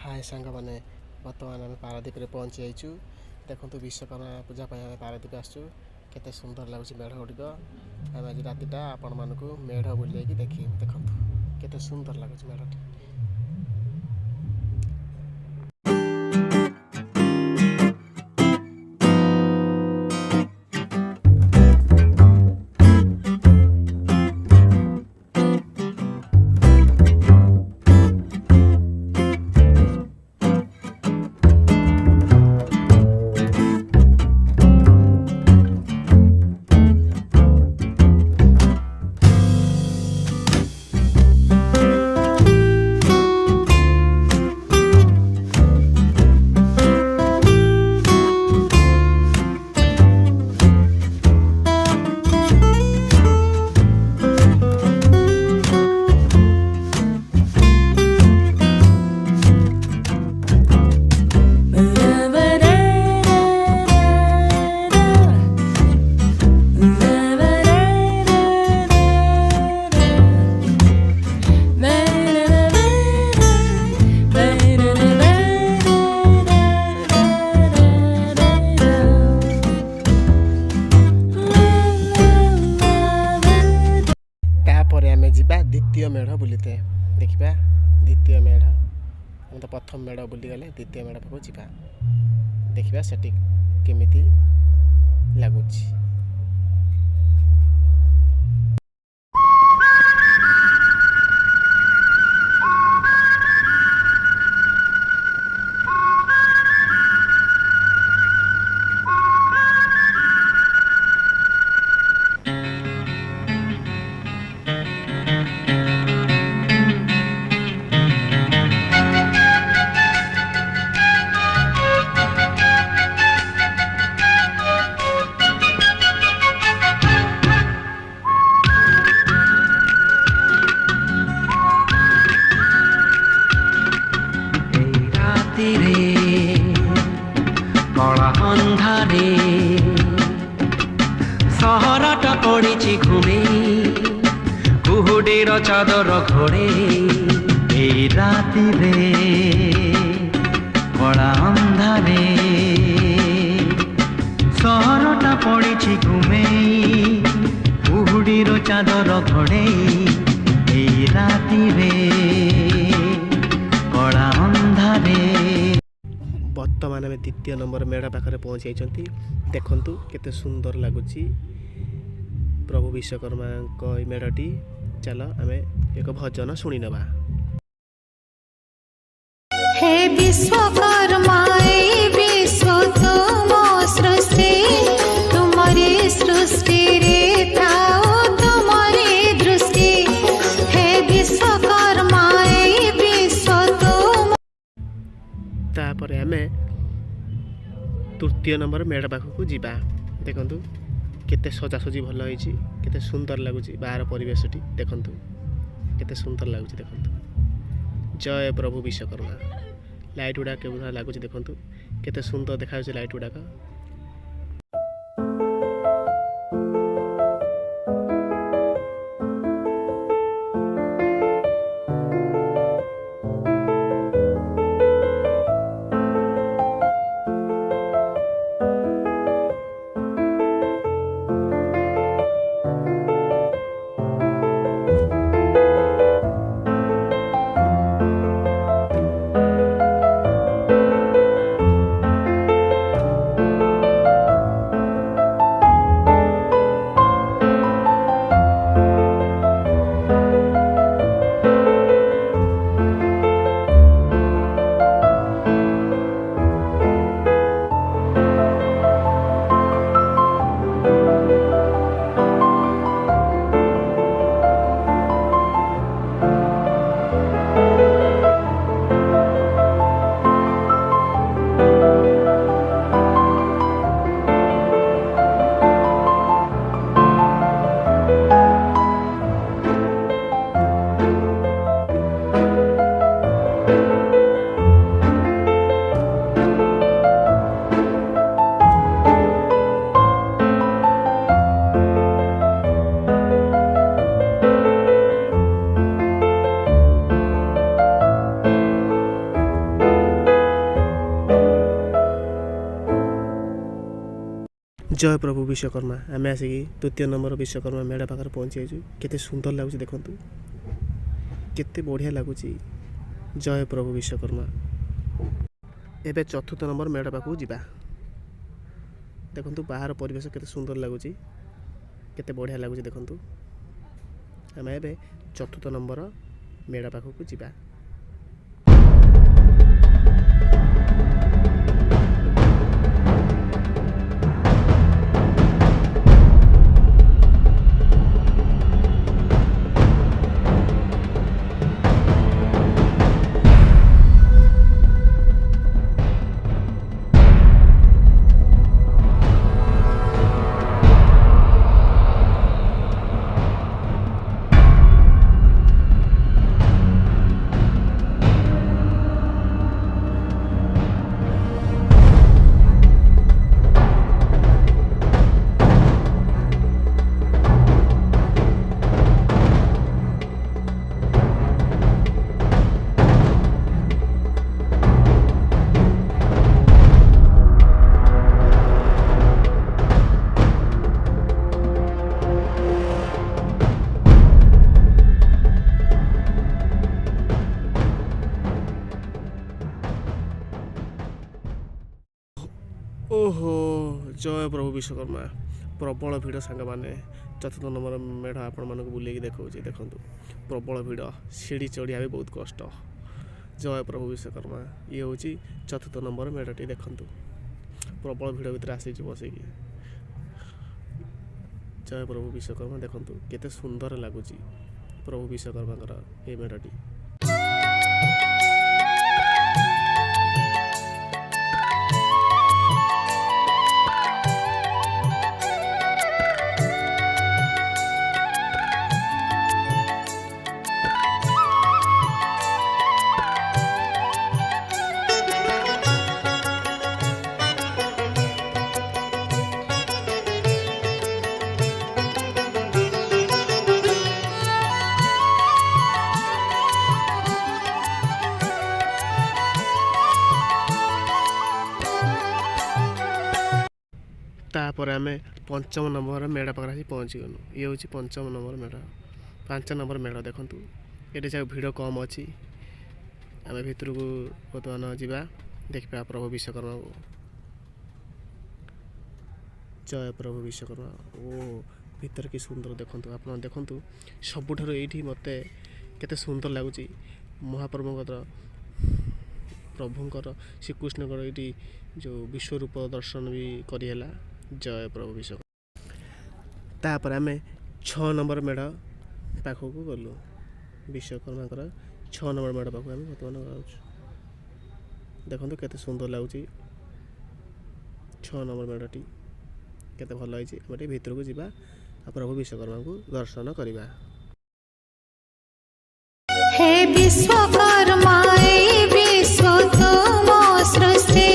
हाय सांग मैंने बर्तमान आम पारादीप में पहुँची जाइचु। देखो विश्वकर्मा पूजा आम पारादीप आसचु। केते सुंदर लगुच मेढ़ गुड़िक। आम आज रातिटा आपण मानक मेढ़ बुले देखी देखु केते सुंदर लगुच मेढ़टी। द्वितीय मेढ़ बुलीते देखा द्वितीय मेढ़ हम तो प्रथम मेढ़ बुलीगले द्वितीय मेढ़ पाक जा देखा से केमिति लगुच। कला अंधारे सहरटा पड़ी घुमे कुहुडीर चादर घोड़े ए राति रे कला अंधारे सहरटा पड़ी घुमे कुहुडीर चादर घोड़े ए राति रे कला अंधारे। बर्तमान आम द्वितीय नंबर मेढ़ पाखे पहुँची जाइए। देखु केते सुंदर लगुच प्रभु विश्वकर्मा मेढ़टी। चल आम एक भजन शुणी नवा। हे विश्वकर्मा विश्व तुम सृष्टि तुम्हारी सृष्टि रे थाओ तुम्हारी दृष्टि। हे विश्वकर्मा विश्व तुम तापर आम तृतीय नंबर मेढ़ पाखक जा। देखु केते सजासजी भल होइछि केते सुंदर लगुच बाहर परिवेशटी। देखु केते सुंदर लगुच। देखु जय प्रभु विश्वकर्मा। लाइट गुड़ा के लगुच देखु केते सुंदर देखा लाइट गुड़ाक। जय प्रभु विश्वकर्मा आम आसिक तृतीय नंबर विश्वकर्मा मेढ़ पाखे पहुँची जाइए केते सुंदर लगुच देखु केते बढ़िया लगुच जय प्रभु विश्वकर्मा एबे चतुर्थ नंबर मेढ़ पाखक जा देखु बाहर परिवेश केते सुंदर लगुच केते बढ़िया लगुच देखु आम एबे चतुर्थ नंबर मेढ़ पाखक जा ओहो जय प्रभु विश्वकर्मा प्रबल भिड़ सांग मैंने चतुर्थ नंबर मेढ़ आपण मानक बुले देखा देखु प्रबल भिड़ सीढ़ी चढ़िया भी बहुत कष्ट जय प्रभु विश्वकर्मा ये हूँ चतुर्थ नंबर मेढ़टी देखु प्रबल भिड़ भितर आसी बसिक जय प्रभु विश्वकर्मा देखु केते सुंदर लगुच प्रभु विश्वकर्मा ये मेढ़टी तापर आम पंचम नंबर मेढ़ पाखे आसी पहुँची गलु ये हूँ पंचम नंबर मेढ़ 5 नंबर मेढ़ देखु ये जगह भिड़ कम अच्छी आम भितर को बर्तमान जा देखा प्रभु विश्वकर्मा को जय प्रभु विश्वकर्मा ओ भीतर कि सुंदर देखु आप देखु सबुठ ये मत केते सुंदर लगुच महाप्रभुंर प्रभुंर श्रीकृष्णकर ये जो विश्वरूप दर्शन भी करेला जय प्रभु विश्वकर्मा तापर आम 6 नंबर मेढ़ पाखक गलु विश्वकर्मा 6 नंबर मेढ़ पाखक आम बर्तमान गाँव देखो केते सुंदर लगुच 6 नंबर मेढ़टी केते भल होती भीतर को जा प्रभु विश्वकर्मा को दर्शन करवा हे विश्वकर्मा विश्व तुम सृष्टि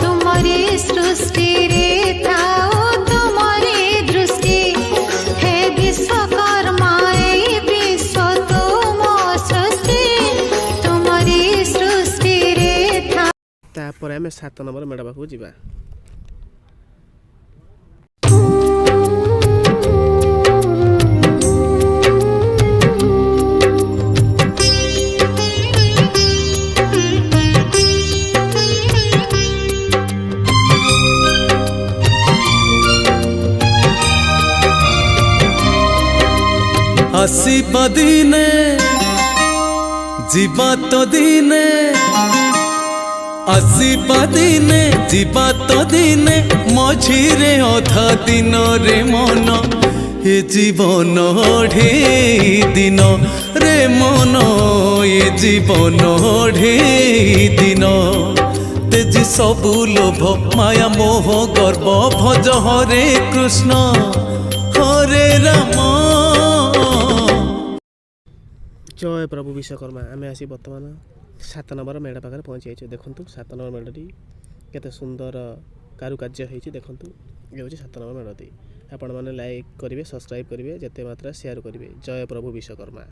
तुम्हारी सृष्टि रे थाओ तुम्हारी दृष्टि हे विश्वकर्मा विश्व तुम सृष्टि तुम्हारी सृष्टि रे था तापर आम 7 नंबर मेढ़ पाखक जा আসিবা দিনে ଯିବା ତ ଦିନେ ଆସିବା ଦିନେ ଯିବା ତ ଦିନେ ମଝିରେ ଅଧା ଦିନରେ ମନ ଏ ଜୀବନ ଢେଇ ଦିନ ରେ ମନ ଏ ଜୀବନ ଢେଇ ଦିନ ତେଜି ସବୁ ଲୋଭ ମାୟା ମୋହ ଗର୍ବ ଭଜ ହରେ କୃଷ୍ଣ हरे राम। जय प्रभु विश्वकर्मा आम आसी बर्तमान 7 नंबर मेढ़ पाखे पहुँची जाइए देखु 7 नंबर मेढ़टी केते सुंदर कारुकार्य होती देखु ये हूँ 7 नंबर मेढ़टी आपण मैंने लाइक करेंगे सब्सक्राइब करेंगे जिते मात्रा शेयर करेंगे। जय प्रभु विश्वकर्मा।